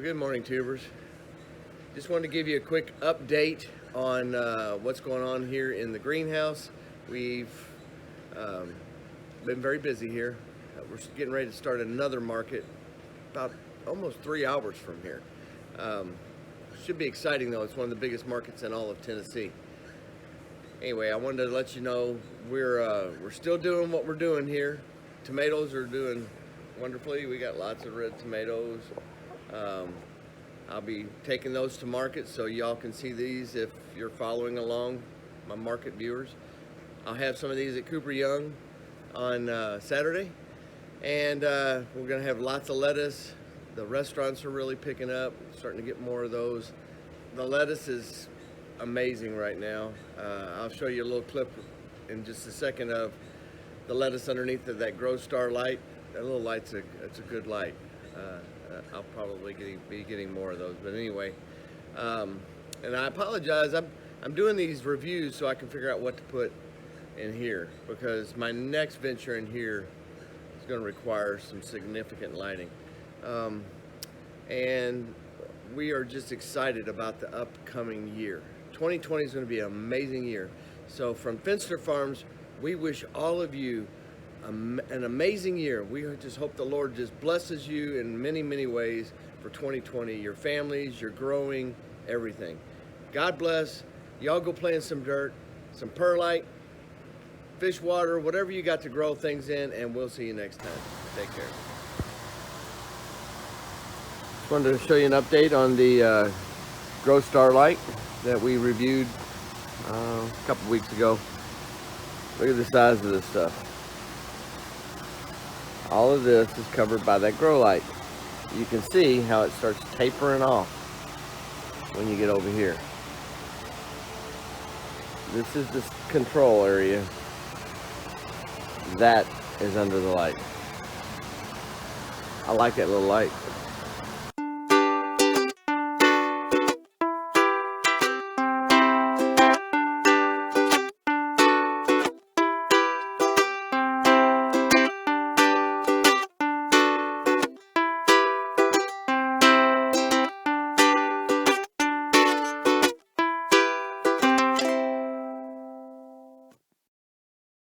Good morning, tubers. Just wanted to give you a quick update on what's going on here in the greenhouse. We've been very busy here. We're getting ready to start another market about almost 3 hours from here. Should be exciting though. It's one of the biggest markets in all of Tennessee. Anyway, I wanted to let you know we're still doing what we're doing here. Tomatoes are doing wonderfully. We got lots of red tomatoes. I'll be taking those to market so y'all can see these if you're following along, my market viewers. I'll have some of these at Cooper Young on Saturday, and we're gonna have lots of lettuce. The restaurants are really picking up, starting to get more of those. The lettuce is amazing right now. I'll show you a little clip in just a second of the lettuce underneath of that Grow Star light. That little light's it's a good light. I'll probably be getting more of those, but anyway, and I apologize. I'm doing these reviews so I can figure out what to put in here, because my next venture in here is going to require some significant lighting, and we are just excited about the upcoming year. 2020 is going to be an amazing year. So from Fensterfarms, we wish all of you an amazing year. We just hope the Lord just blesses you in many, many ways for 2020. Your families, your growing, everything. God bless. Y'all go play in some dirt, some perlite, fish water, whatever you got to grow things in, and we'll see you next time. Take care. Just wanted to show you an update on the Grow Star light that we reviewed a couple weeks ago. Look at the size of this stuff. All of this is covered by that grow light. You can see how it starts tapering off when you get over here. This is the control area. That is under the light. I like that little light.